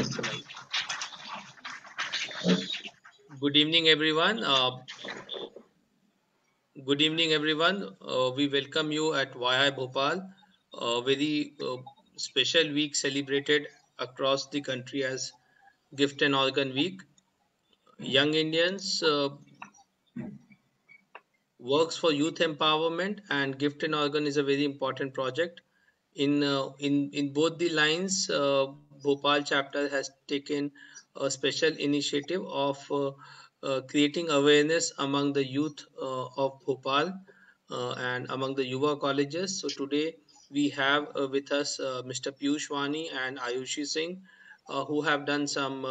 Yes, right. Good evening, everyone. Good evening, everyone. We welcome you at YI Bhopal, a very special week celebrated across the country as Gift and Organ Week. Young Indians works for youth empowerment, and Gift and Organ is a very important project. In both the lines, Bhopal chapter has taken a special initiative of creating awareness among the youth of Bhopal and among the Yuva colleges. So today we have with us Mr. Piyush Wani and Ayushi Singh, who have done some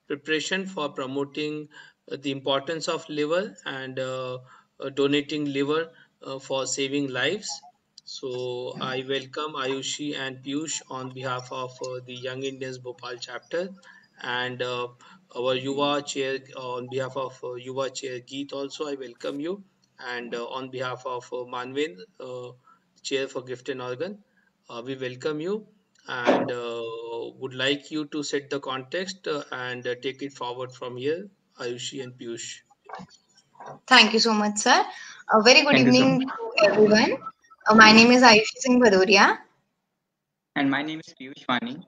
preparation for promoting the importance of liver and donating liver for saving lives. So I welcome Ayushi and Piyush on behalf of the Young Indians Bhopal chapter, and our Yuva chair on behalf of Yuva chair Geet also I welcome you, and on behalf of Manvin, chair for Gift and Organ, we welcome you and would like you to set the context and take it forward from here, Ayushi and Piyush. Thank you so much, sir. A very good Thank you so evening much. to everyone. My name is Ayushi Singh Bhadoria. And my name is Piyush Wani.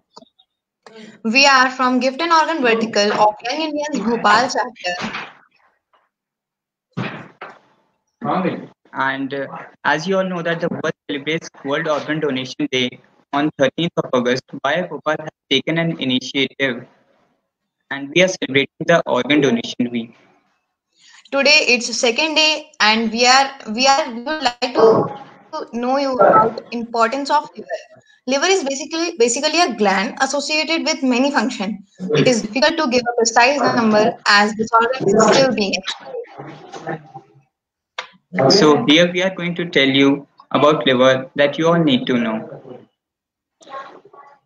We are from Gift and Organ Vertical of Young Indians Bhopal chapter. And as you all know that the world celebrates World Organ Donation Day on 13th of August, YI Bhopal has taken an initiative and we are celebrating the Organ Donation Week. Today it's second day, and we would like to know you about importance of liver. Liver is basically a gland associated with many functions. It is difficult to give a precise number as this organ is still being explored. So here we are going to tell you about liver that you all need to know.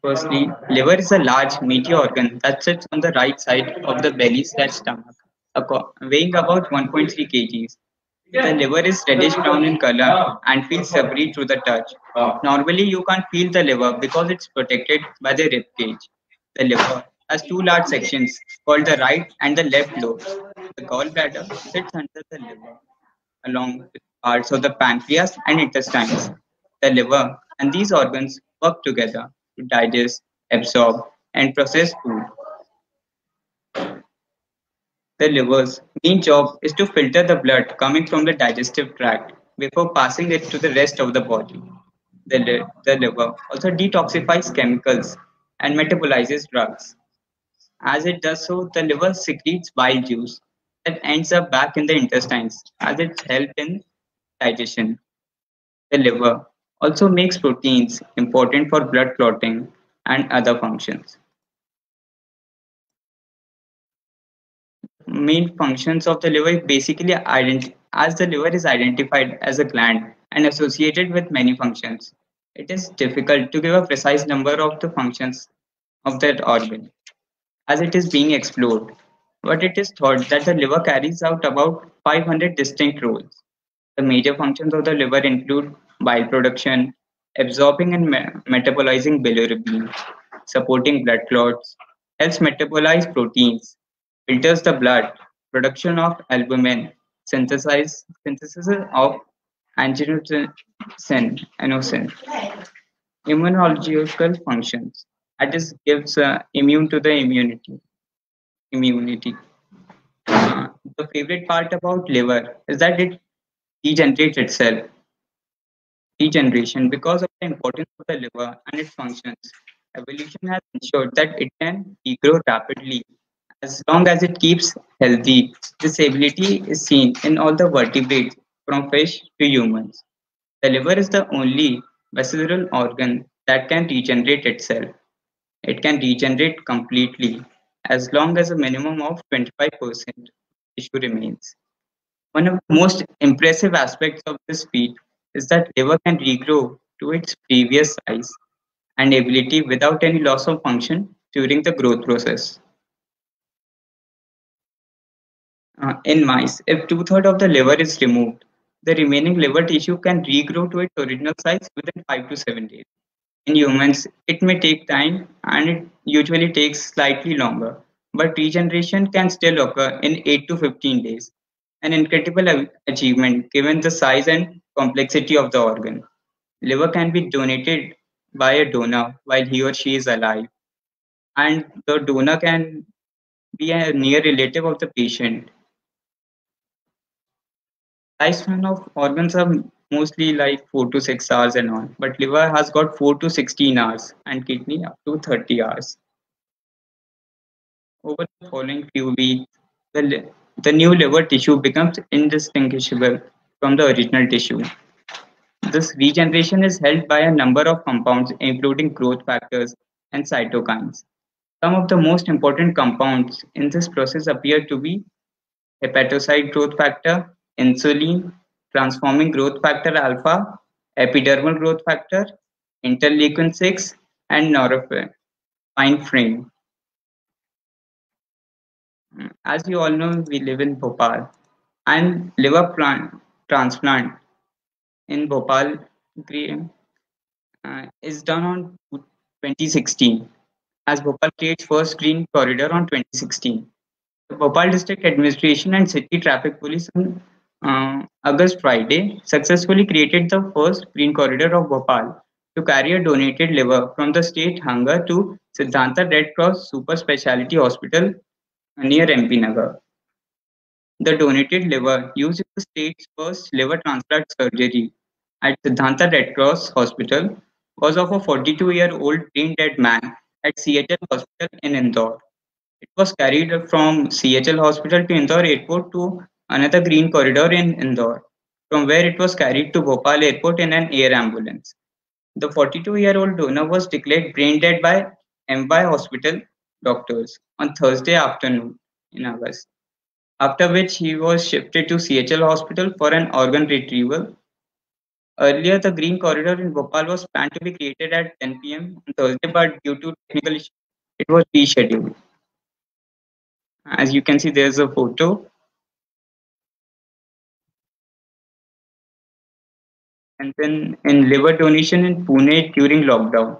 Firstly, liver is a large, meaty organ that sits on the right side of the belly/stomach, weighing about 1.3 kgs. The liver is reddish brown in color and feels rubbery through the touch. Normally, you can't feel the liver because it's protected by the rib cage. The liver has two large sections called the right and the left lobes. The gallbladder sits under the liver, along with parts of the pancreas and intestines. The liver and these organs work together to digest, absorb, and process food. The liver's main job is to filter the blood coming from the digestive tract before passing it to the rest of the body. The liver also detoxifies chemicals and metabolizes drugs. As it does so, the liver secretes bile juice that ends up back in the intestines as it helps in digestion. The liver also makes proteins important for blood clotting and other functions. Main functions of the liver basically as the liver is identified as a gland and associated with many functions. It is difficult to give a precise number of the functions of that organ as it is being explored, but it is thought that the liver carries out about 500 distinct roles. The major functions of the liver include bile production, absorbing and metabolizing bilirubin, supporting blood clots, helps metabolize proteins, filters the blood, production of albumin, synthesis of angiotensin, immunological functions. That is, gives immune to the immunity. The favorite part about liver is that it regenerates itself. Regeneration, because of the importance of the liver and its functions, evolution has ensured that it can regrow rapidly as long as it keeps healthy. This ability is seen in all the vertebrates from fish to humans. The liver is the only visceral organ that can regenerate itself. It can regenerate completely as long as a minimum of 25% tissue remains. One of the most impressive aspects of this feat is that liver can regrow to its previous size and ability without any loss of function during the growth process. In mice, if two-thirds of the liver is removed, the remaining liver tissue can regrow to its original size within 5 to 7 days. In humans, it may take time and it usually takes slightly longer, but regeneration can still occur in 8 to 15 days. An incredible achievement given the size and complexity of the organ. Liver can be donated by a donor while he or she is alive, and the donor can be a near relative of the patient. Lifespan of organs are mostly like 4 to 6 hours and all, but liver has got 4 to 16 hours and kidney up to 30 hours. Over the following few weeks, the new liver tissue becomes indistinguishable from the original tissue. This regeneration is helped by a number of compounds, including growth factors and cytokines. Some of the most important compounds in this process appear to be hepatocyte growth factor, insulin, transforming growth factor alpha, epidermal growth factor, interleukin 6, and norepinephrine. As you all know, we live in Bhopal, and transplant in Bhopal is done on 2016, as Bhopal creates first green corridor on 2016. The Bhopal District Administration and City Traffic Police on August Friday successfully created the first green corridor of Bhopal to carry a donated liver from the state hunger to Siddhanta Red Cross Super Speciality Hospital near MP Nagar. The donated liver, used in the state's first liver transplant surgery at Siddhanta Red Cross Hospital, was of a 42-year-old brain-dead man at CHL Hospital in Indore. It was carried from CHL Hospital to Indore Airport to another green corridor in Indore, from where it was carried to Bhopal Airport in an air ambulance. The 42-year-old donor was declared brain dead by MY Hospital doctors on Thursday afternoon in August, after which he was shifted to CHL Hospital for an organ retrieval. Earlier, the Green Corridor in Bhopal was planned to be created at 10 p.m. on Thursday, but due to technical issues, it was rescheduled. As you can see, there's a photo. And then in liver donation in Pune during lockdown,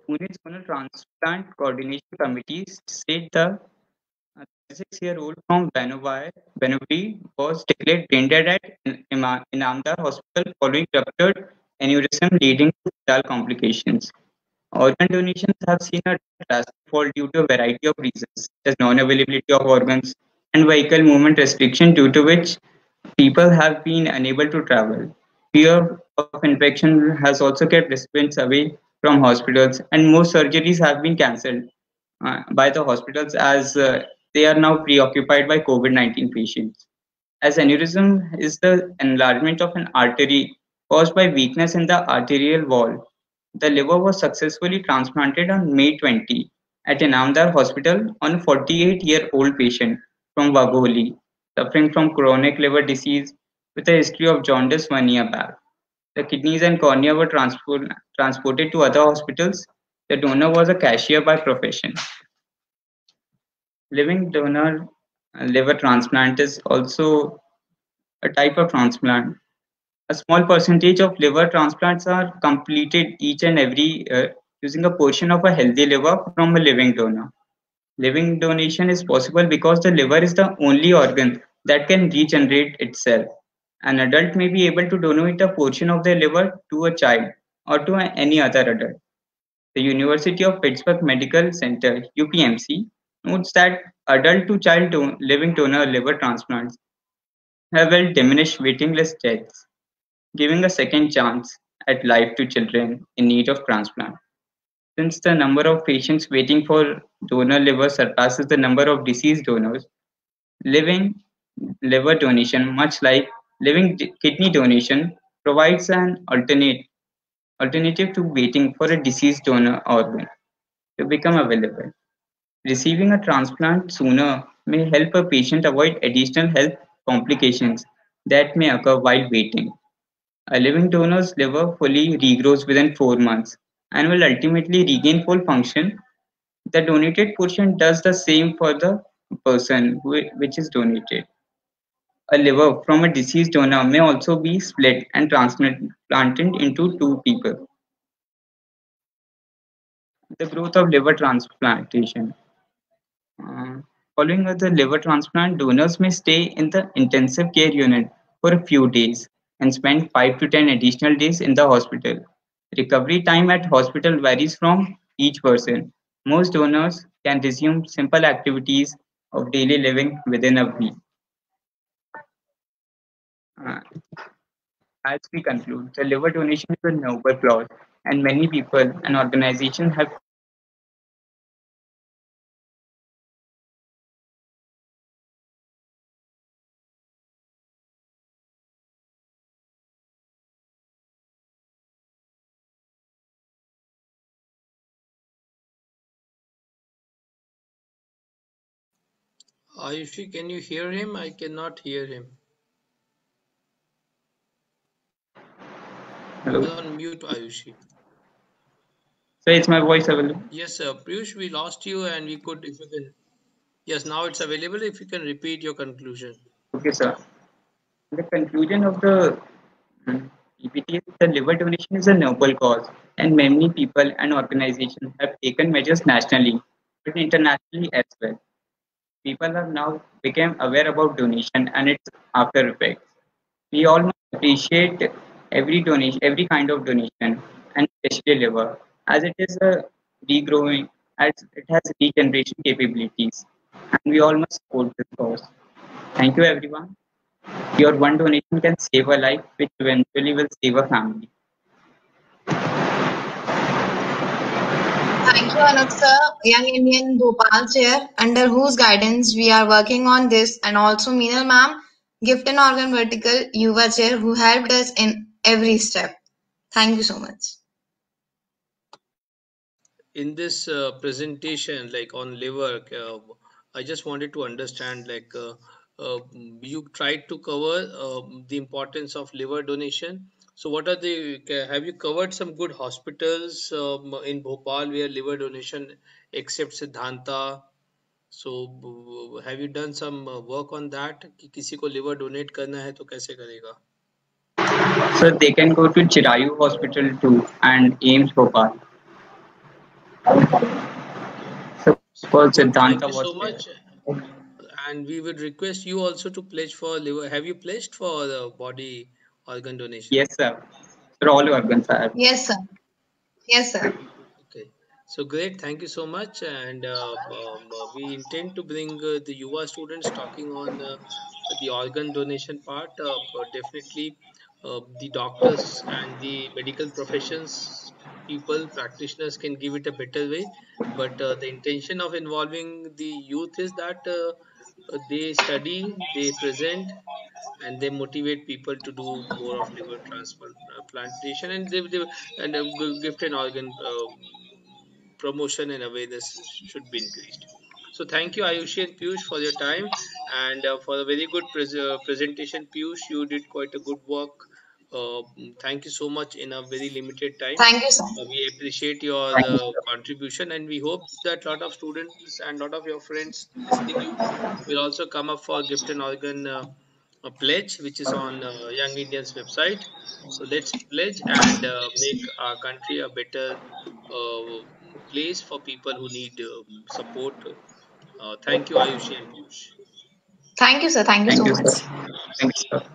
Pune's Zonal Transplant Coordination Committee said the 36-year-old from Benavari was declared brain dead at Inamdar Hospital following ruptured aneurysm leading to fatal complications. Organ donations have seen a drastic fall due to a variety of reasons, such as non-availability of organs and vehicle movement restriction, due to which people have been unable to travel. Fear of infection has also kept recipients away from hospitals, and most surgeries have been cancelled by the hospitals as they are now preoccupied by COVID-19 patients. As aneurysm is the enlargement of an artery caused by weakness in the arterial wall, the liver was successfully transplanted on May 20 at Inamdar Hospital on a 48-year-old patient from Wagholi, suffering from chronic liver disease with a history of jaundice 1 year back. The kidneys and cornea were transported to other hospitals. The donor was a cashier by profession. Living donor liver transplant is also a type of transplant. A small percentage of liver transplants are completed each and every year using a portion of a healthy liver from a living donor. Living donation is possible because the liver is the only organ that can regenerate itself. An adult may be able to donate a portion of their liver to a child or to any other adult. The University of Pittsburgh Medical Center (UPMC) notes that adult to child living donor liver transplants have well diminished waiting list deaths, giving a second chance at life to children in need of transplant. Since the number of patients waiting for donor liver surpasses the number of deceased donors, living liver donation, much like living kidney donation, provides an alternative to waiting for a deceased donor organ to become available. Receiving a transplant sooner may help a patient avoid additional health complications that may occur while waiting. A living donor's liver fully regrows within 4 months and will ultimately regain full function. The donated portion does the same for the person which is donated. A liver from a deceased donor may also be split and transplanted into two people. The growth of liver transplantation. Uh, Following the liver transplant, donors may stay in the intensive care unit for a few days and spend 5 to 10 additional days in the hospital. Recovery time at hospital varies from each person. Most donors can resume simple activities of daily living within a week. Uh, as we conclude, the liver donation is a noble cause, and many people and organizations have Ayushi, can you hear him? I cannot hear him. hello. You're on mute, Ayushi. So is my voice available? Yes, Piyush, we lost you, and we could, if you can. Yes, now it's available. If you can repeat your conclusion. Okay, sir. The conclusion of the PPT is the liver donation is a noble cause, and many people and organizations have taken measures nationally but internationally as well. People have now become aware about donation and its after effects. We all must appreciate every donation, every kind of donation, and especially liver, as it is a regrowing, as it has regeneration capabilities, and we all must support this cause. Thank you, everyone. Your one donation can save a life, which eventually will save a family. Thank you, Anup sir, Young Indian Bhopal chair, under whose guidance we are working on this, and also Meenal ma'am, Gift and Organ Vertical Yuva chair, who helped us in every step. Thank you so much. In this presentation, like on liver, I just wanted to understand, like you tried to cover the importance of liver donation. So, what are the? Have you covered some good hospitals in Bhopal where liver donation except Siddhanta? So, have you done some work on that? कि किसी को liver donate करना है तो कैसे करेगा? So they can go to Chirayu Hospital too and AIMS Bhopal. Okay. Suppose Good. Thank Siddhanta you was so there. much. And we would request you also to pledge for liver. Have you pledged for the body organ donation? Yes, sir. For all organs are. Yes, sir. Yes, sir. Okay. So great. Thank you so much. And we intend to bring the Yuva students talking on the organ donation part. But definitely, the doctors and the medical professions people, practitioners can give it a better way. But the intention of involving the youth is that they study, they present, and they motivate people to do more of liver transplantation, and they and gift and organ promotion and awareness should be increased. So thank you, Ayushi and Piyush, for your time, and for a very good presentation. Piyush, you did quite a good work. Thank you so much in a very limited time. Thank you, sir. We appreciate your Thank you, sir. contribution, and we hope that a lot of students and a lot of your friends listening you will also come up for gift and organ pledge, which is on Young Indians website. So let's pledge and make our country a better uh, place for people who need support. Thank you, Ayushi and Piyush. Thank you, sir. Thank you Thank so you, much. sir. Thank you, sir.